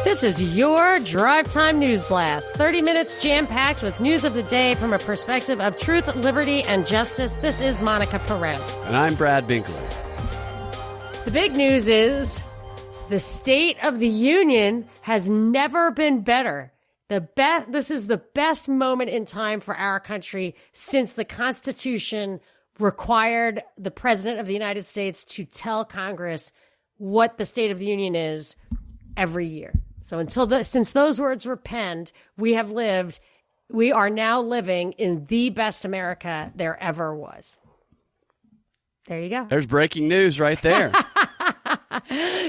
This is your Drive Time News Blast. 30 minutes jam-packed with news of the day from a perspective of truth, liberty, and justice. This is Monica Perez. And I'm Brad Binkler. The big news is the State of the Union has never been better. This is the best moment in time for our country since the Constitution required the President of the United States to tell Congress what the State of the Union is every year. So since those words were penned, we are now living in the best America there ever was. There you go. There's breaking news right there.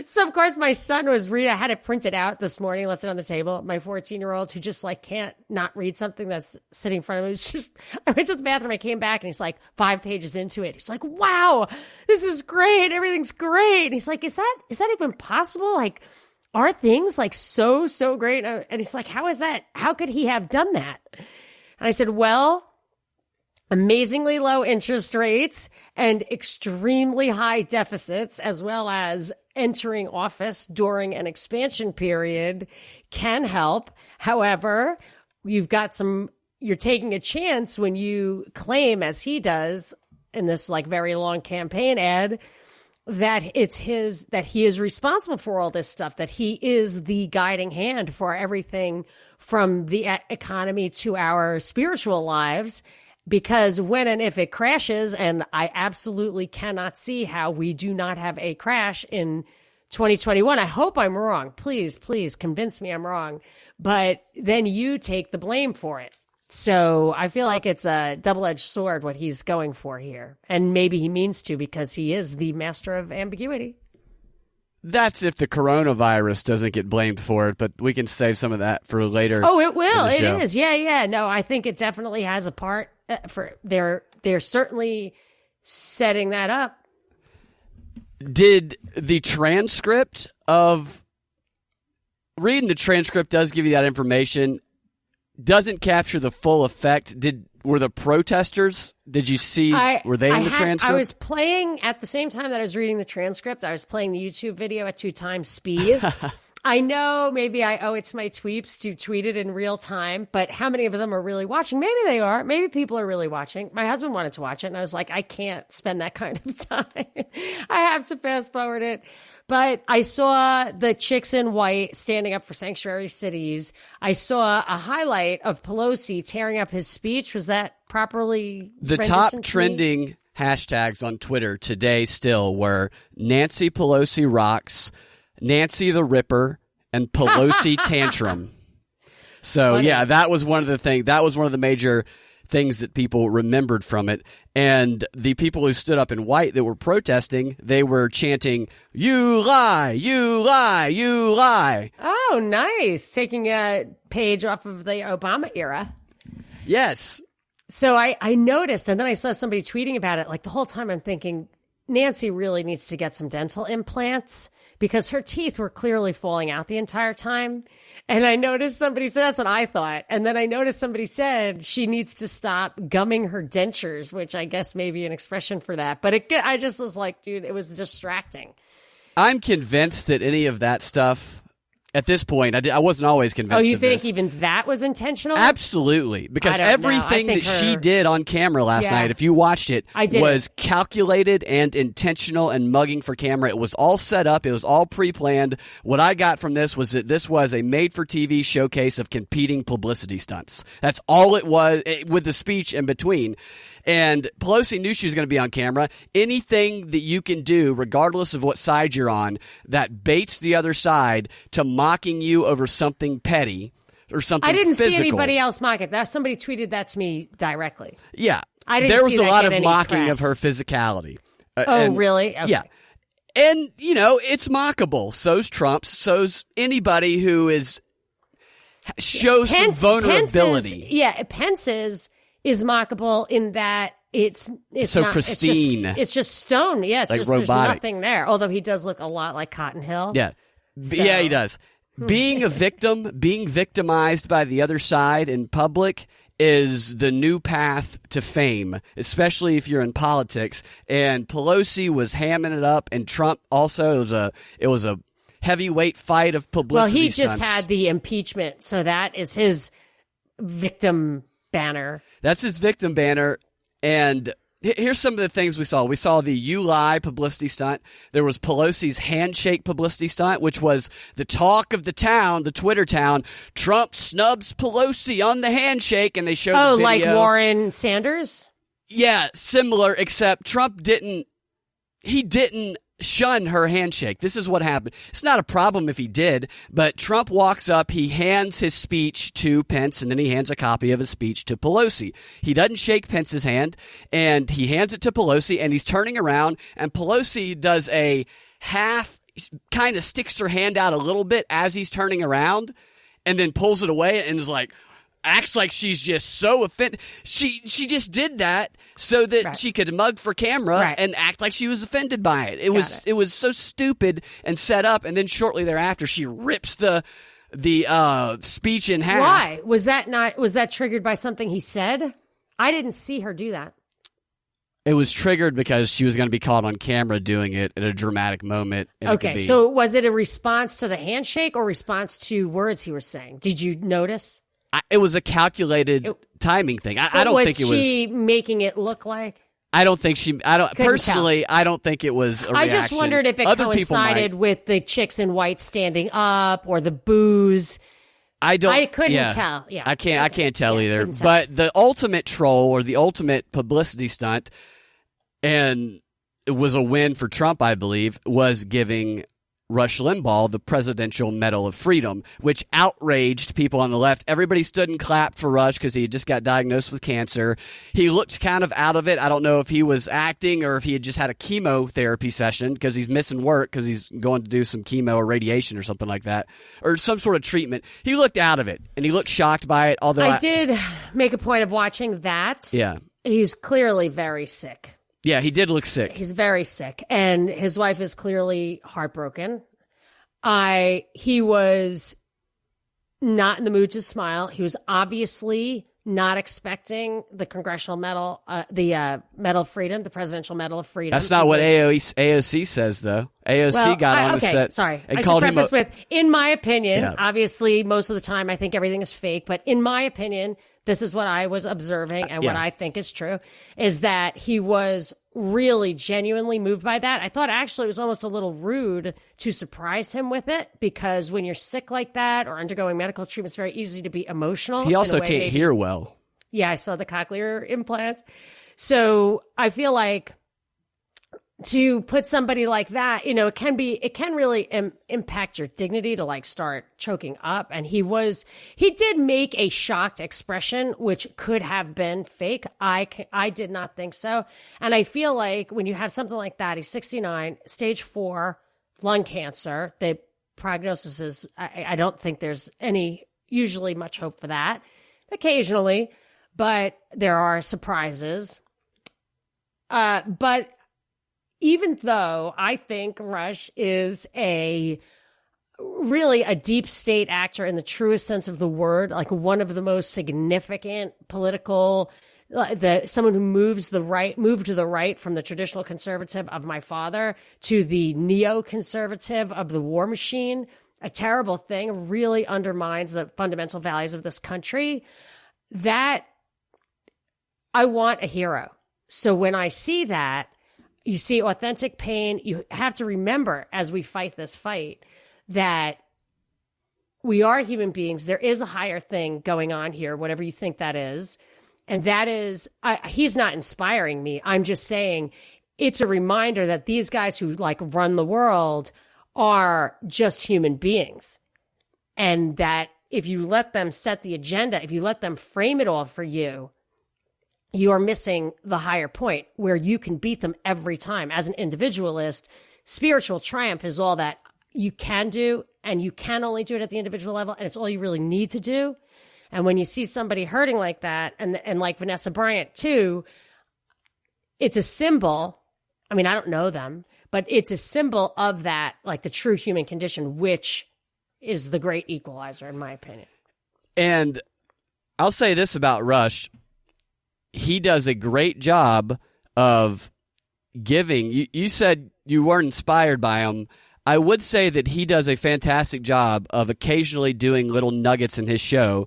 So, of course, my son was reading. I had it printed out this morning, left it on the table. My 14-year-old who just can't not read something that's sitting in front of him. I went to the bathroom, I came back, and he's 5 pages into it. He's like, wow, this is great. Everything's great. And he's like, is that even possible? Are things so great? And he's like, how is that? How could he have done that? And I said, well, amazingly low interest rates and extremely high deficits, as well as entering office during an expansion period can help. However, you're taking a chance when you claim, as he does in this very long campaign ad, that he is responsible for all this stuff, that he is the guiding hand for everything from the economy to our spiritual lives. Because when and if it crashes, and I absolutely cannot see how we do not have a crash in 2021. I hope I'm wrong. Please convince me I'm wrong. But then you take the blame for it. So I feel like it's a double-edged sword what he's going for here. And maybe he means to, because he is the master of ambiguity. That's if the coronavirus doesn't get blamed for it, but we can save some of that for later. Oh, it will. It is. Yeah. No, I think it definitely has a part for they're certainly setting that up. Did the transcript of reading the transcript does give you that information, doesn't capture the full effect. Were the protesters, did you see, were they in the transcript? I was playing, at the same time that I was reading the transcript, I was playing the YouTube video at 2 times speed. I know maybe I owe it to my tweeps to tweet it in real time, but how many of them are really watching? Maybe they are. Maybe people are really watching. My husband wanted to watch it, and I was like, I can't spend that kind of time. I have to fast forward it. But I saw the chicks in white standing up for sanctuary cities. I saw a highlight of Pelosi tearing up his speech. Was that properly? The top trending hashtags on Twitter today still were Nancy Pelosi rocks, Nancy the Ripper, and Pelosi tantrum. So, funny. Yeah, that was one of the major things that people remembered from it. And the people who stood up in white that were protesting, they were chanting, "You lie, you lie, you lie." Oh, nice. Taking a page off of the Obama era. Yes. So I noticed, and then I saw somebody tweeting about it. The whole time I'm thinking, Nancy really needs to get some dental implants, because her teeth were clearly falling out the entire time. And I noticed somebody said, that's what I thought. And then I noticed somebody said she needs to stop gumming her dentures, which I guess may be an expression for that. But I just was like, dude, it was distracting. I'm convinced that any of that stuff, at this point, I wasn't always convinced. Oh, you of think this. Even that was intentional? Absolutely. Because everything that she did on camera last night, if you watched it, was calculated and intentional and mugging for camera. It was all set up. It was all pre-planned. What I got from this was that this was a made-for-TV showcase of competing publicity stunts. That's all it was, with the speech in between. And Pelosi knew she was going to be on camera. Anything that you can do, regardless of what side you're on, that baits the other side to mocking you over something petty or something I didn't physical. See anybody else mock it. Somebody tweeted that to me directly. Yeah. There was a lot of mocking of her physicality. Really? Okay. Yeah. And, it's mockable. So's Trump. So's anybody who shows some vulnerability. Pence's is mockable in that it's so not pristine. It's just stone. Yeah, it's just robotic. There's nothing there. Although he does look a lot like Cotton Hill. Yeah. Yeah, he does. Being a victim, being victimized by the other side in public is the new path to fame, especially if you're in politics. And Pelosi was hamming it up, and Trump also. It was a heavyweight fight of publicity. Well, he stunts. just had the impeachment, so that is his victim banner. That's his victim banner. And here's some of the things we saw. We saw the "You Lie" publicity stunt. There was Pelosi's handshake publicity stunt, which was the talk of the town, the Twitter town. Trump snubs Pelosi on the handshake, and they showed the video. Like Warren Sanders? Yeah, similar, except Trump didn't shun her handshake. This is what happened. It's not a problem if he did, but Trump walks up, he hands his speech to Pence, and then he hands a copy of his speech to Pelosi. He doesn't shake Pence's hand, and he hands it to Pelosi, and he's turning around, and Pelosi does a half, kind of sticks her hand out a little bit as he's turning around, and then pulls it away and is like, acts like she's just so offended. She just did that so that she could mug for camera and act like she was offended by it. It was so stupid and set up. And then shortly thereafter, she rips the speech in half. Why was that triggered by something he said? I didn't see her do that. It was triggered because she was going to be caught on camera doing it at a dramatic moment. Okay, so was it a response to the handshake or response to words he was saying? Did you notice? It was a calculated timing thing. I don't think it was. Was she making it look like? I don't think she. I don't personally. Tell. I don't think it was a reaction. I just wondered if it coincided with the chicks in white standing up or the booze. I couldn't tell. Yeah, I can't tell either. But the ultimate troll or the ultimate publicity stunt, and it was a win for Trump, I believe, was giving Rush Limbaugh the Presidential Medal of Freedom, which outraged people on the left. Everybody stood and clapped for Rush because he had just got diagnosed with cancer. He looked kind of out of it. I don't know if he was acting or if he had just had a chemotherapy session because he's missing work because he's going to do some chemo or radiation or something like that, or some sort of treatment. He looked out of it, and he looked shocked by it. Although I did make a point of watching that. Yeah. He's clearly very sick. Yeah, he did look sick. He's very sick, and his wife is clearly heartbroken. He was not in the mood to smile. He was obviously not expecting the Congressional Medal, the Medal of Freedom, the Presidential Medal of Freedom. That's not what AOC says, though. AOC got on the set. Sorry, and I called should him preface with, in my opinion, obviously most of the time I think everything is fake, but in my opinion, this is what I was observing and what I think is true, is that he was really genuinely moved by that. I thought actually it was almost a little rude to surprise him with it, because when you're sick like that or undergoing medical treatment, it's very easy to be emotional. He also can't hear well. Yeah, I saw the cochlear implants. So I feel like to put somebody like that, it can really impact your dignity to like start choking up. And he did make a shocked expression, which could have been fake. I did not think so. And I feel like when you have something like that, he's 69, stage 4 lung cancer, the prognosis is, I don't think there's usually much hope for that. Occasionally, but there are surprises. But even though I think Rush is really a deep state actor in the truest sense of the word, like one of the most significant political, someone who moved to the right from the traditional conservative of my father to the neoconservative of the war machine, a terrible thing, really undermines the fundamental values of this country. That I want a hero. So when I see that, you see authentic pain. You have to remember, as we fight this fight, that we are human beings. There is a higher thing going on here, whatever you think that is. And that is, he's not inspiring me. I'm just saying it's a reminder that these guys who like run the world are just human beings. And that if you let them set the agenda, if you let them frame it all for you, you are missing the higher point where you can beat them every time. As an individualist, spiritual triumph is all that you can do, and you can only do it at the individual level, and it's all you really need to do. And when you see somebody hurting like that, and like Vanessa Bryant too, it's a symbol. I mean, I don't know them, but it's a symbol of that, like the true human condition, which is the great equalizer, in my opinion. And I'll say this about Rush. He does a great job of giving. You said you weren't inspired by him. I would say that he does a fantastic job of occasionally doing little nuggets in his show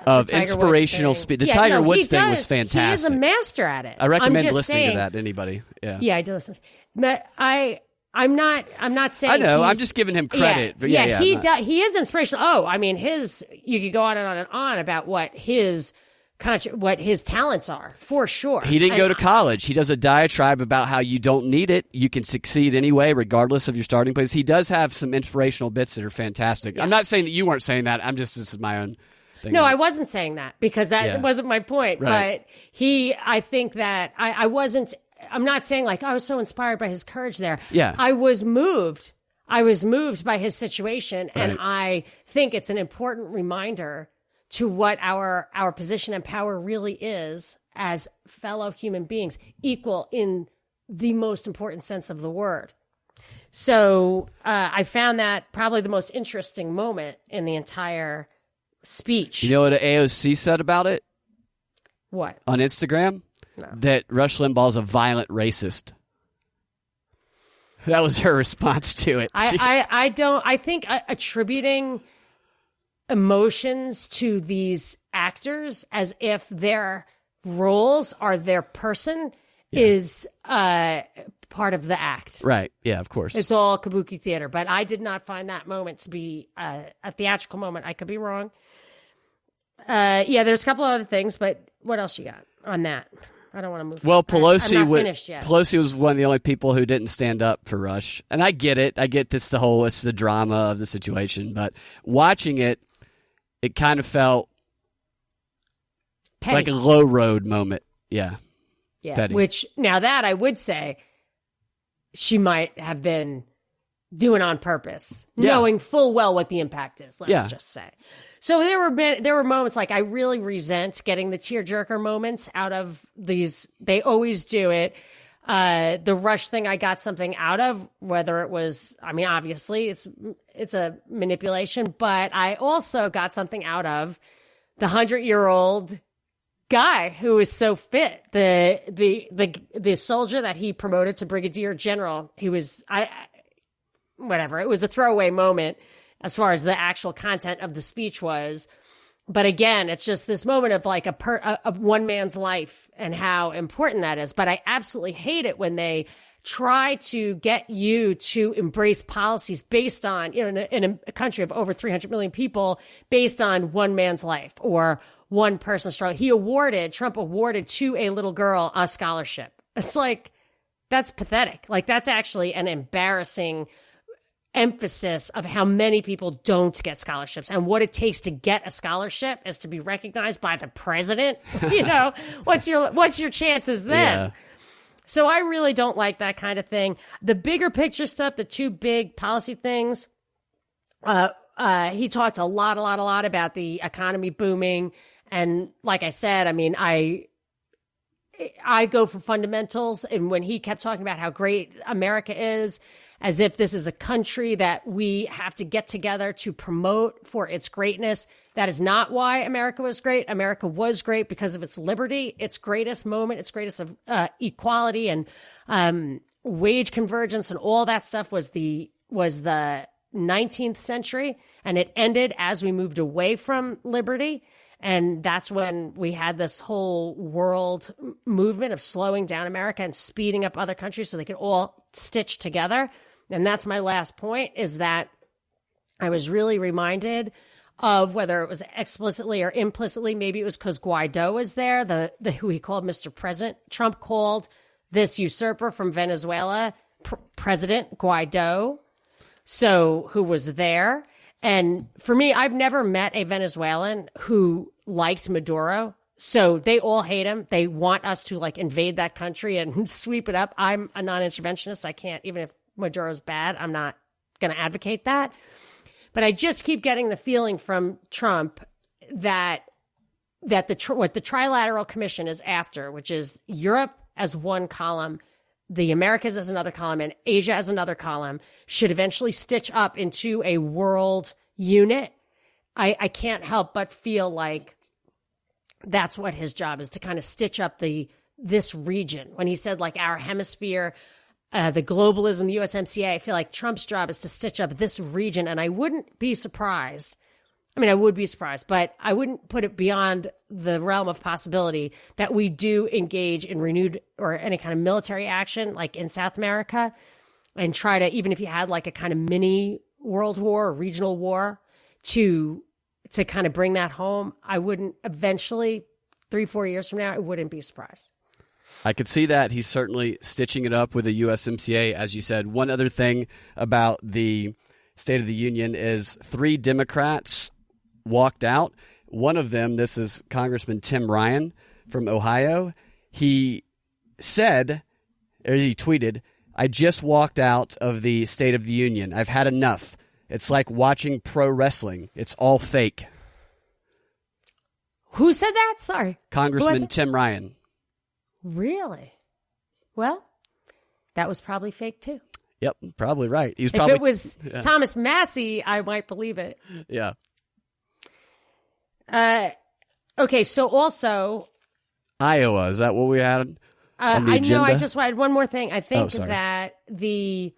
of inspirational speech. The Tiger Woods thing was fantastic. He is a master at it. I recommend listening to that to anybody. Yeah, I do listen. But I'm not saying I know. I'm just giving him credit. He is inspirational. Oh, I mean, you could go on and on about what his talents are, for sure. He didn't go to college. He does a diatribe about how you don't need it. You can succeed anyway, regardless of your starting place. He does have some inspirational bits that are fantastic. Yeah. I'm not saying that you weren't saying that. This is my own thing. No, I wasn't saying that because that wasn't my point. Right. But I think that I'm not saying like I was so inspired by his courage there. Yeah. I was moved by his situation. Right. And I think it's an important reminder to what our position and power really is as fellow human beings, equal in the most important sense of the word. So I found that probably the most interesting moment in the entire speech. You know what AOC said about it? What? On Instagram? No. That Rush Limbaugh is a violent racist. That was her response to it. I think attributing emotions to these actors as if their roles are their person is part of the act. Right. Yeah, of course. It's all kabuki theater. But I did not find that moment to be a theatrical moment. I could be wrong. There's a couple of other things, but what else you got on that? I don't want to move. Well, I'm not finished yet. Pelosi was one of the only people who didn't stand up for Rush. And I get it. I get it's the drama of the situation. But watching it, it kind of felt petty. Like a low road moment. Yeah. Petty. Which, now that I would say she might have been doing on purpose, knowing full well what the impact is, let's just say. So there were moments like I really resent getting the tearjerker moments out of these. They always do it. The Rush thing I got something out of, whether it was, I mean, obviously it's a manipulation, but I also got something out of the 100-year-old guy who is so fit. The soldier that he promoted to brigadier general, he was, whatever. It was a throwaway moment as far as the actual content of the speech was. But again, it's just this moment of like a one man's life and how important that is. But I absolutely hate it when they try to get you to embrace policies based on, in a country of over 300 million people, based on one man's life or one person's struggle. Trump awarded to a little girl a scholarship. It's like, that's pathetic. Like, that's actually an embarrassing emphasis of how many people don't get scholarships, and what it takes to get a scholarship is to be recognized by the president. What's your chances then? Yeah. So I really don't like that kind of thing. The bigger picture stuff, the two big policy things, he talked a lot about the economy booming. And like I said, I mean, I go for fundamentals. And when he kept talking about how great America is, as if this is a country that we have to get together to promote for its greatness. That is not why America was great. America was great because of its liberty, its greatest moment, its greatest of equality and wage convergence, and all that stuff was the 19th century, and it ended as we moved away from liberty. And that's when we had this whole world movement of slowing down America and speeding up other countries so they could all stitch together. And that's my last point, is that I was really reminded of, whether it was explicitly or implicitly, maybe it was because Guaido was there, the who he called Mr. President. Trump called this usurper from Venezuela President Guaido, so who was there. And for me, I've never met a Venezuelan who liked Maduro. So they all hate him. They want us to invade that country and sweep it up. I'm a non-interventionist. I can't, even if Maduro's bad, I'm not going to advocate that. But I just keep getting the feeling from Trump that what the Trilateral Commission is after, which is Europe as one column, the Americas as another column, and Asia as another column, should eventually stitch up into a world unit. I can't help but feel like that's what his job is, to kind of stitch up this region. When he said like our hemisphere, the globalism, the USMCA, I feel like Trump's job is to stitch up this region. And I wouldn't be surprised. I mean, I would be surprised, but I wouldn't put it beyond the realm of possibility that we do engage in renewed or any kind of military action, like in South America, and try to, even if you had like a kind of mini world war or regional war, to kind of bring that home. I wouldn't eventually, 3-4 years from now, I wouldn't be surprised. I could see that. He's certainly stitching it up with the USMCA, as you said. One other thing about the State of the Union is 3 Democrats walked out. One of them, this is Congressman Tim Ryan from Ohio. He said, or he tweeted, "I just walked out of the State of the Union. I've had enough. It's like watching pro wrestling. It's all fake." Who said that? Sorry. Congressman Tim Ryan. Really? Well, that was probably fake too. Yep, probably right. If it was Thomas Massey, I might believe it. Yeah. Okay, so also Iowa, is that what we had on the agenda? I just had one more thing. I think that did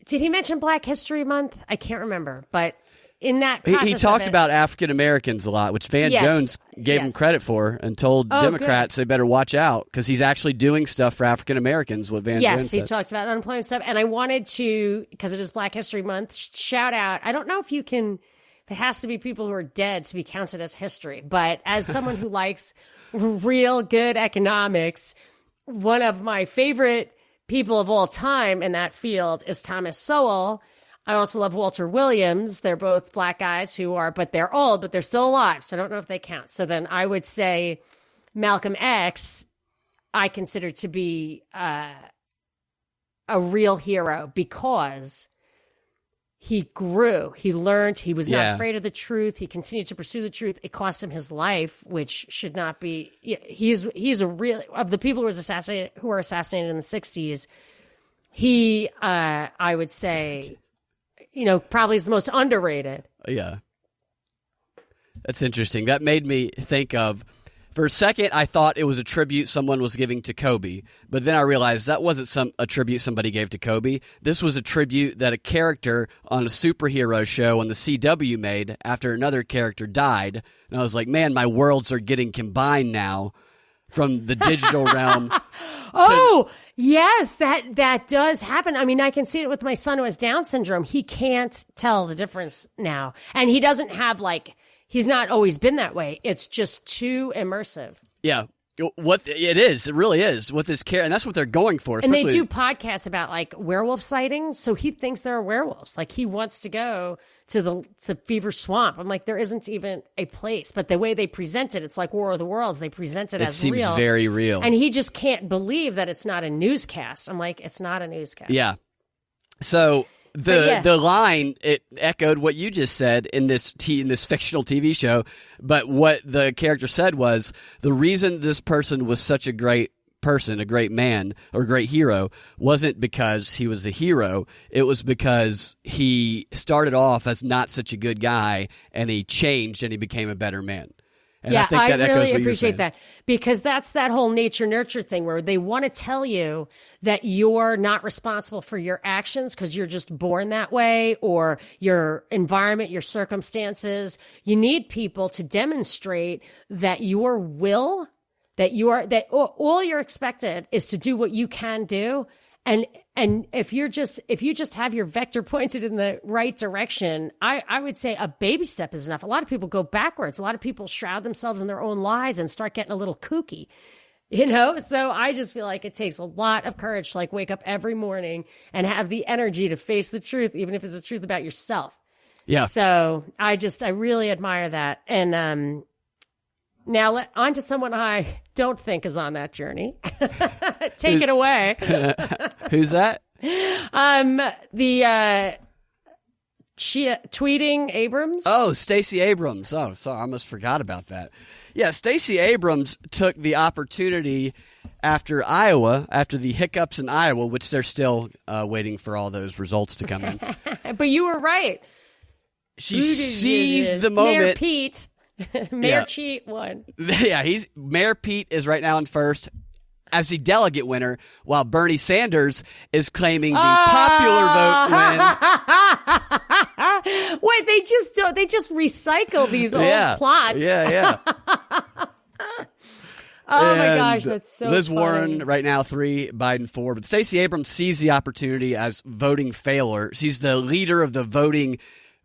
he mention Black History Month? I can't remember, but in that process he talked about African Americans a lot, which Van Jones gave him credit for, and told Democrats they better watch out because he's actually doing stuff for African Americans. What Van Jones said. Yes, he talked about unemployment stuff, and I wanted to, because it is Black History Month, shout out. I don't know if you can. It has to be people who are dead to be counted as history. But as someone who likes real good economics, one of my favorite people of all time in that field is Thomas Sowell. I also love Walter Williams. They're both Black guys but they're old, but they're still alive. So I don't know if they count. So then I would say Malcolm X, I consider to be a real hero because he grew, he learned, he was not afraid of the truth. He continued to pursue the truth. It cost him his life, which should not be. He's a real, of the people who were assassinated in the 60s. He, I would say, probably is the most underrated. Yeah. That's interesting. That made me think of, for a second, I thought it was a tribute someone was giving to Kobe, but then I realized that wasn't a tribute somebody gave to Kobe. This was a tribute that a character on a superhero show on the CW made after another character died. And I was like, man, my worlds are getting combined now from the digital realm. Yes, that does happen. I mean, I can see it with my son who has Down syndrome. He can't tell the difference now. And he doesn't have he's not always been that way. It's just too immersive. Yeah. What it is, it really is with this care, and that's what they're going for. And they do podcasts about werewolf sightings, so he thinks there are werewolves. He wants to go to Fever Swamp. I'm like, there isn't even a place, but the way they present it, it's like War of the Worlds. They present it as real. It seems very real, and he just can't believe that it's not a newscast. I'm like, it's not a newscast. Yeah. So. The line, it echoed what you just said in this fictional TV show, but what the character said was the reason this person was such a great person, a great man, or a great hero, wasn't because he was a hero. It was because he started off as not such a good guy, and he changed and he became a better man. And I think that really appreciate that, because that's that whole nature nurture thing where they want to tell you that you're not responsible for your actions because you're just born that way, or your environment, your circumstances. You need people to demonstrate that your will, that all you're expected is to do what you can do. And if you just have your vector pointed in the right direction, I would say a baby step is enough. A lot of people go backwards. A lot of people shroud themselves in their own lies and start getting a little kooky, So I just feel like it takes a lot of courage to wake up every morning and have the energy to face the truth, even if it's the truth about yourself. Yeah. So I really admire that. And, now on to someone I don't think is on that journey. Take it away. Who's that? Tweeting Abrams. Oh, Stacey Abrams. Oh, sorry, I almost forgot about that. Yeah, Stacey Abrams took the opportunity after the hiccups in Iowa, which they're still waiting for all those results to come in. But you were right. She seized the moment. Mayor Pete. Mayor Cheat won. Yeah, Mayor Pete is right now in first as the delegate winner, while Bernie Sanders is claiming the popular vote win. Wait, they just recycle these old plots. Yeah. Oh my gosh, that's so Liz funny. Warren right now 3, Biden 4. But Stacey Abrams sees the opportunity as voting failure. She's the leader of the voting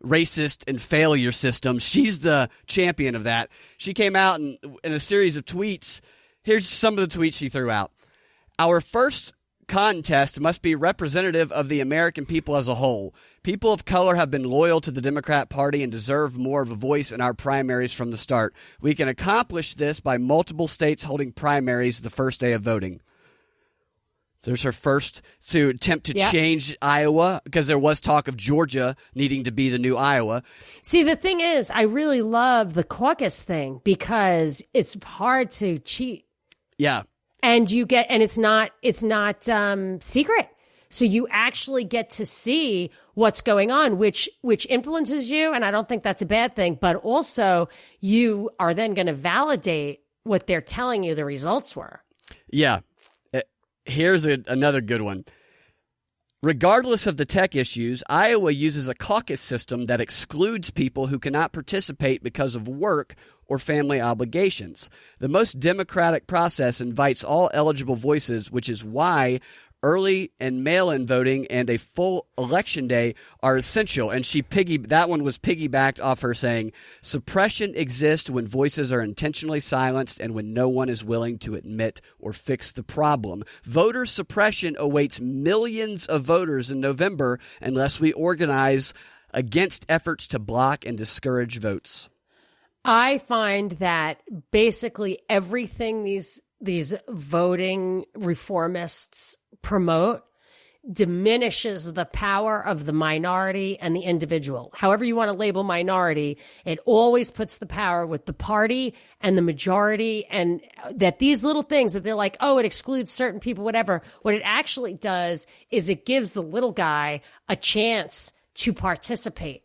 racist and failure system. She's the champion of that. She came out in a series of tweets. Here's some of the tweets she threw out. Our first contest must be representative of the American people as a whole. People of color have been loyal to the Democrat Party and deserve more of a voice in our primaries from the start. We can accomplish this by multiple states holding primaries the first day of voting. So there's her first to attempt to change Iowa, because there was talk of Georgia needing to be the new Iowa. See, the thing is, I really love the caucus thing because it's hard to cheat. Yeah. And it's not secret. So you actually get to see what's going on, which influences you. And I don't think that's a bad thing. But also you are then going to validate what they're telling you the results were. Yeah. Here's another good one. Regardless of the tech issues, Iowa uses a caucus system that excludes people who cannot participate because of work or family obligations. The most democratic process invites all eligible voices, which is why early and mail-in voting and a full election day are essential. And that one was piggybacked off her saying, suppression exists when voices are intentionally silenced and when no one is willing to admit or fix the problem. Voter suppression awaits millions of voters in November unless we organize against efforts to block and discourage votes. I find that basically everything these voting reformists promote diminishes the power of the minority and the individual. However you want to label minority, it always puts the power with the party and the majority, and that these little things that they're like, oh, it excludes certain people, whatever. What it actually does is it gives the little guy a chance to participate.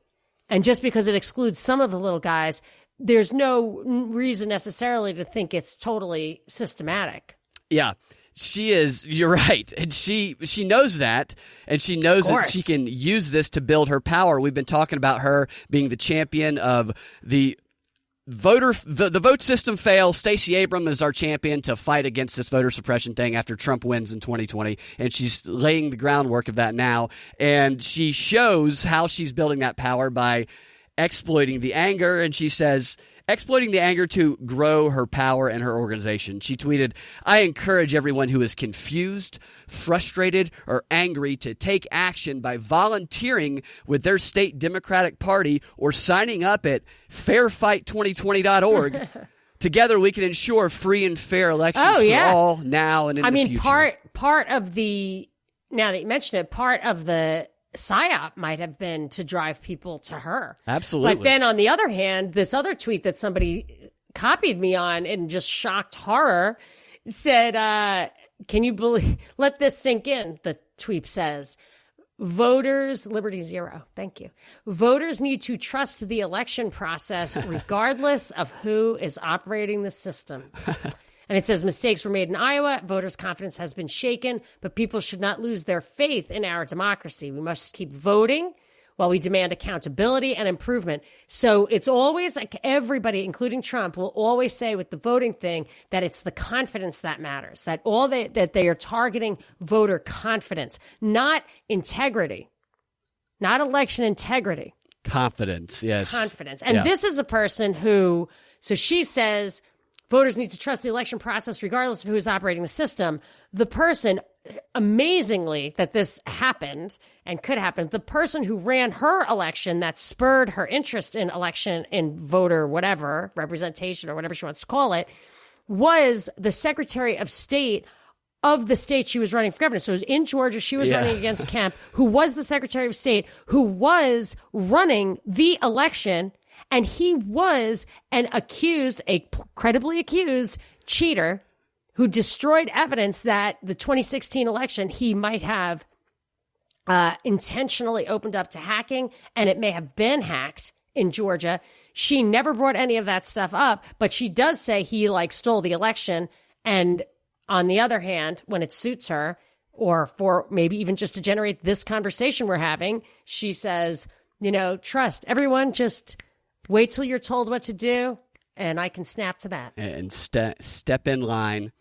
And just because it excludes some of the little guys, there's no reason necessarily to think it's totally systematic. Yeah. You're right. And she knows that, and she knows that she can use this to build her power. We've been talking about her being the champion of the vote system fails. Stacey Abrams is our champion to fight against this voter suppression thing after Trump wins in 2020, and she's laying the groundwork of that now. And she shows how she's building that power by exploiting the anger, and she says exploiting the anger to grow her power and her organization. She tweeted, I encourage everyone who is confused, frustrated, or angry to take action by volunteering with their state Democratic Party or signing up at fairfight2020.org. Together we can ensure free and fair elections for all now and in the future. Part of the, now that you mention it, part of the PSYOP might have been to drive people to her. Absolutely. But then on the other hand, this other tweet that somebody copied me on in just shocked horror said, can you believe, let this sink in, the tweet says, voters, Liberty Zero, thank you. Voters need to trust the election process regardless of who is operating the system. And it says mistakes were made in Iowa. Voters' confidence has been shaken, but people should not lose their faith in our democracy. We must keep voting while we demand accountability and improvement. So it's always like everybody, including Trump, will always say with the voting thing that it's the confidence that matters, that that they are targeting voter confidence, not integrity, not election integrity. Confidence, yes. Confidence. And this is a person who, so she says, voters need to trust the election process regardless of who is operating the system. The person, amazingly that this happened and could happen, the person who ran her election that spurred her interest in election, in voter whatever, representation or whatever she wants to call it, was the Secretary of State of the state she was running for governor. So it was in Georgia. She was running against Kemp, who was the Secretary of State, who was running the election. And he was a credibly accused cheater who destroyed evidence that the 2016 election he might have intentionally opened up to hacking, and it may have been hacked in Georgia. She never brought any of that stuff up, but she does say he stole the election. And on the other hand, when it suits her, or for maybe even just to generate this conversation we're having, she says, trust everyone, just wait till you're told what to do, and I can snap to that. And step in line.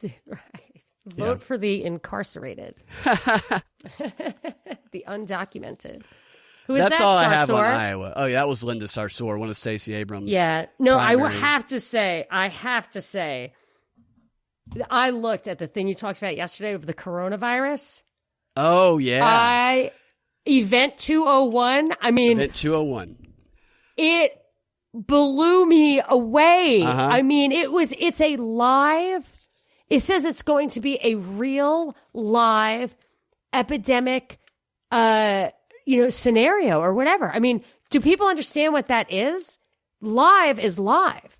Right. Vote for the incarcerated. The undocumented. Who is That's that, all Sarsour? I have on Iowa. Oh, yeah, that was Linda Sarsour, one of Stacey Abrams. Yeah. No, primary. I have to say, I looked at the thing you talked about yesterday of the coronavirus. Oh, yeah. Event 201. I mean, Event 201. It blew me away. Uh-huh. I mean, it's a live. It says it's going to be a real live epidemic, scenario or whatever. I mean, do people understand what that is? Live is live.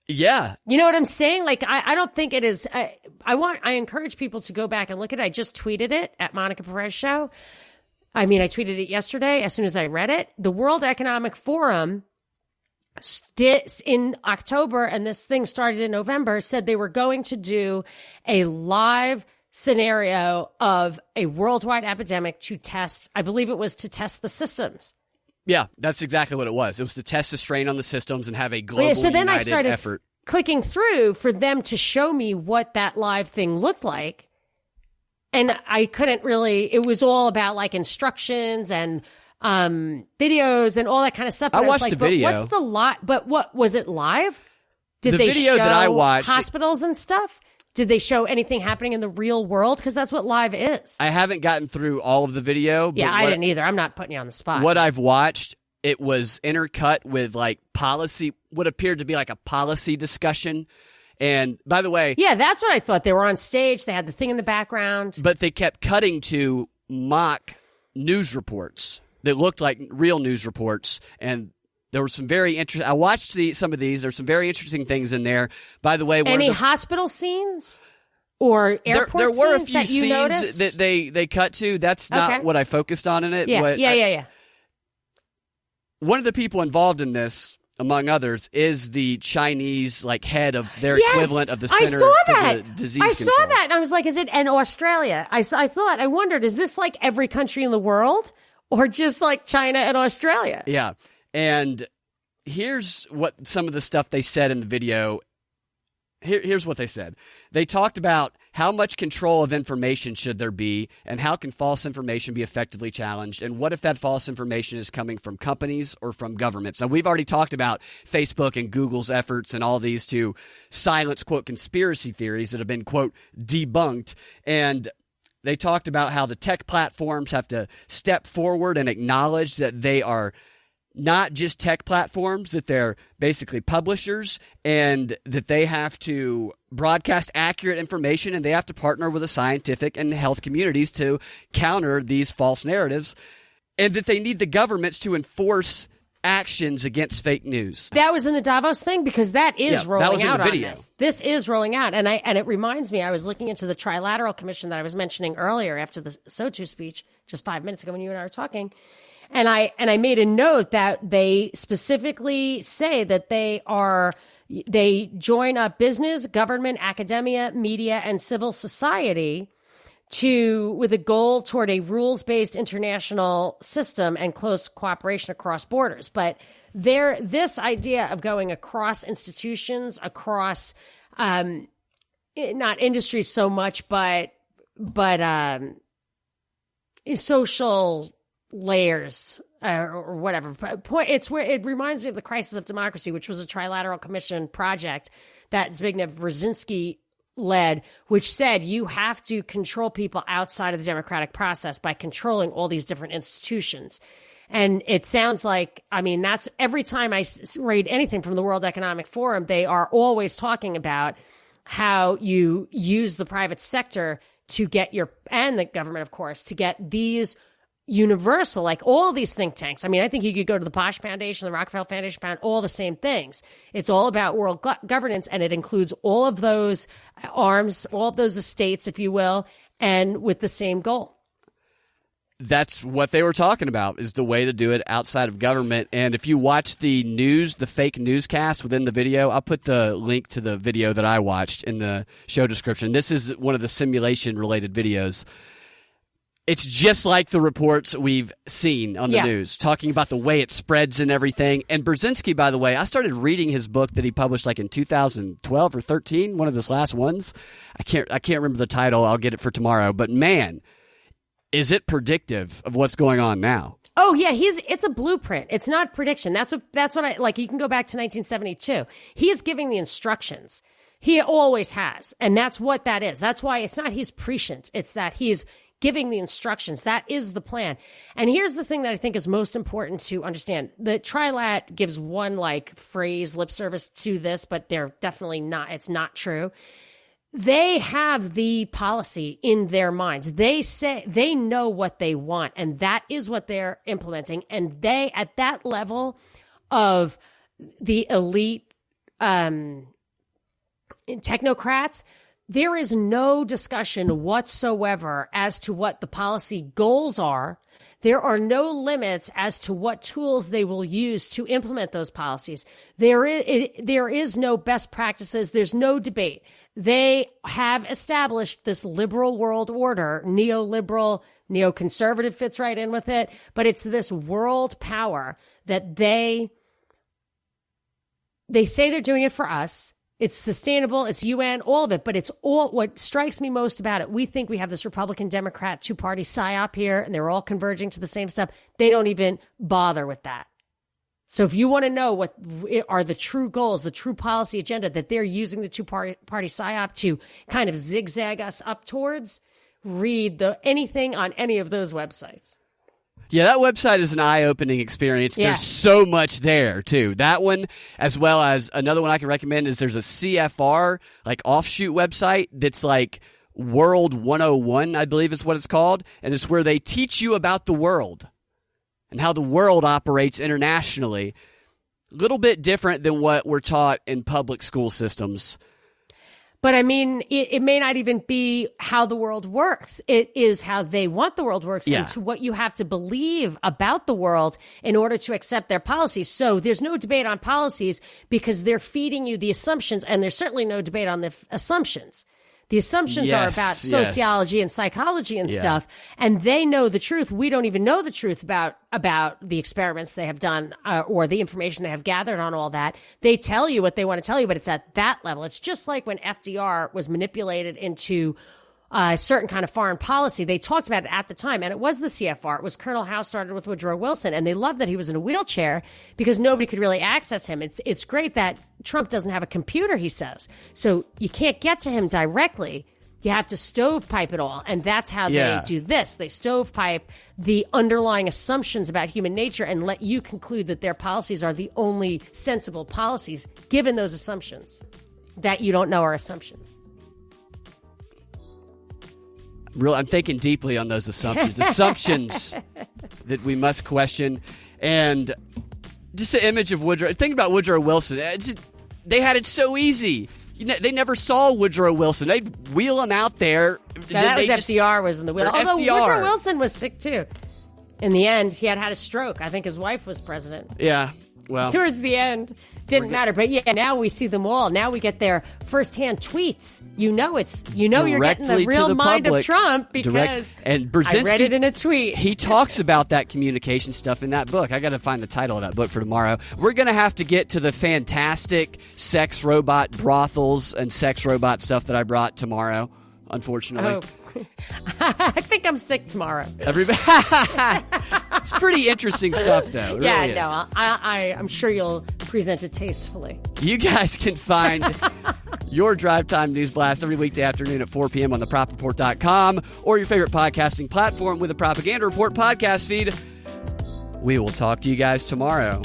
Yeah. You know what I'm saying? I don't think it is. I encourage people to go back and look at it. I just tweeted it at Monica Perez Show. I mean, I tweeted it yesterday as soon as I read it. The World Economic Forum in October, and this thing started in November, said they were going to do a live scenario of a worldwide epidemic to test, I believe it was to test the systems. Yeah, that's exactly what it was. It was to test the strain on the systems and have a global so then united I started effort. Clicking through for them to show me what that live thing looked like. And I couldn't really, it was all about instructions and videos and all that kind of stuff. I watched the video. But what's the live? But what was it live? Did the they video show that I watched, hospitals and stuff? Did they show anything happening in the real world? Because that's what live is. I haven't gotten through all of the video. Yeah, I didn't either. I'm not putting you on the spot. What I've watched, it was intercut with policy, what appeared to be a policy discussion. And by the way, yeah, that's what I thought. They were on stage. They had the thing in the background. But they kept cutting to mock news reports that looked like real news reports. And there were some very interesting. I watched some of these. There's some very interesting things in there. By the way, any hospital scenes or airport there were a scenes few that you scenes noticed? that they cut to. That's not what I focused on in it. Yeah, yeah. One of the people involved in this, among others, is the Chinese head of their equivalent of the Center for the Disease Control. I saw that, and I was like, "Is it in Australia?" I wondered, is this every country in the world, or just China and Australia? Yeah, and here's what some of the stuff they said in the video. Here's what they said. They talked about how much control of information should there be, and how can false information be effectively challenged, and what if that false information is coming from companies or from governments. Now, we've already talked about Facebook and Google's efforts and all these to silence, quote, conspiracy theories that have been, quote, debunked, and they talked about how the tech platforms have to step forward and acknowledge that they are not just tech platforms, that they're basically publishers, and that they have to broadcast accurate information, and they have to partner with the scientific and health communities to counter these false narratives, and that they need the governments to enforce actions against fake news. That was in the Davos thing, because that is rolling that was out in the video. on this. This is rolling out, and it reminds me, I was looking into the Trilateral Commission that I was mentioning earlier after the SOTU speech just 5 minutes ago when you and I were talking. And I made a note that they specifically say that they join up business, government, academia, media, and civil society with a goal toward a rules-based international system and close cooperation across borders. But this idea of going across institutions, across not industries so much, but social layers or whatever. It's where it reminds me of the Crisis of Democracy, which was a Trilateral Commission project that Zbigniew Brzezinski led, which said you have to control people outside of the democratic process by controlling all these different institutions. And it sounds like, that's every time I read anything from the World Economic Forum, they are always talking about how you use the private sector to get and the government, of course, to get these universal, all these think tanks. I think you could go to the Bosch Foundation, the Rockefeller Foundation, found all the same things. It's all about world governance, and it includes all of those arms, all of those estates, if you will, and with the same goal. That's what they were talking about, is the way to do it outside of government. And if you watch the news, the fake newscast within the video, I'll put the link to the video that I watched in the show description. This is one of the simulation-related videos. It's just like the reports we've seen on the news, talking about the way it spreads and everything. And Brzezinski, by the way, I started reading his book that he published like in 2012 or 13, one of his last ones. I can't remember the title. I'll get it for tomorrow. But man, is it predictive of what's going on now? Oh yeah, it's a blueprint. It's not prediction. That's what I like. You can go back to 1972. He's giving the instructions. He always has, and that's what that is. That's why it's not he's prescient. It's that he's giving the instructions. That is the plan. And here's the thing that I think is most important to understand. The Trilat gives one phrase, lip service to this, but they're definitely not. It's not true. They have the policy in their minds. They say they know what they want, and that is what they're implementing. And they, at that level of the elite technocrats, there is no discussion whatsoever as to what the policy goals are. There are no limits as to what tools they will use to implement those policies. There is no best practices. There's no debate. They have established this liberal world order, neoliberal, neoconservative fits right in with it, but it's this world power that they say they're doing it for us. It's sustainable, it's UN, all of it, but it's all what strikes me most about it. We think we have this Republican-Democrat two-party psyop here, and they're all converging to the same stuff. They don't even bother with that. So if you want to know what are the true goals, the true policy agenda that they're using the two-party psyop to kind of zigzag us up towards, read anything on any of those websites. Yeah, that website is an eye-opening experience. Yeah. There's so much there, too. That one, as well as another one I can recommend, is there's a CFR, offshoot website that's World 101, I believe is what it's called. And it's where they teach you about the world and how the world operates internationally. A little bit different than what we're taught in public school systems. But I mean, it may not even be how the world works. It is how they want the world works and to what you have to believe about the world in order to accept their policies. So there's no debate on policies because they're feeding you the assumptions, and there's certainly no debate on the assumptions. The assumptions are about sociology and psychology and stuff, and they know the truth. We don't even know the truth about the experiments they have done or the information they have gathered on all that. They tell you what they want to tell you, but it's at that level. It's just like when FDR was manipulated into a certain kind of foreign policy. They talked about it at the time, and it was the CFR. It was Colonel Howe started with Woodrow Wilson, and they loved that he was in a wheelchair because nobody could really access him. It's great that Trump doesn't have a computer, he says. So you can't get to him directly. You have to stovepipe it all, and that's how they do this. They stovepipe the underlying assumptions about human nature and let you conclude that their policies are the only sensible policies, given those assumptions that you don't know are assumptions. I'm thinking deeply on those assumptions that we must question. And just the image of Woodrow. Think about Woodrow Wilson. They had it so easy. They never saw Woodrow Wilson. They'd wheel him out there. That was FDR was in the wheel. Although Woodrow Wilson was sick too. In the end, he had a stroke. I think his wife was president. Yeah. Well, towards the end, didn't matter. But now we see them all. Now we get their firsthand tweets. You're getting the real mind of Trump because and Brzezinski, I read it in a tweet. He talks about that communication stuff in that book. I got to find the title of that book for tomorrow. We're going to have to get to the fantastic sex robot brothels and sex robot stuff that I brought tomorrow, unfortunately. Oh. I think I'm sick tomorrow. Everybody, it's pretty interesting stuff, though. It really is. I'm sure you'll present it tastefully. You guys can find your Drive Time News Blast every weekday afternoon at 4 p.m. on thepropreport.com or your favorite podcasting platform with a Propaganda Report podcast feed. We will talk to you guys tomorrow.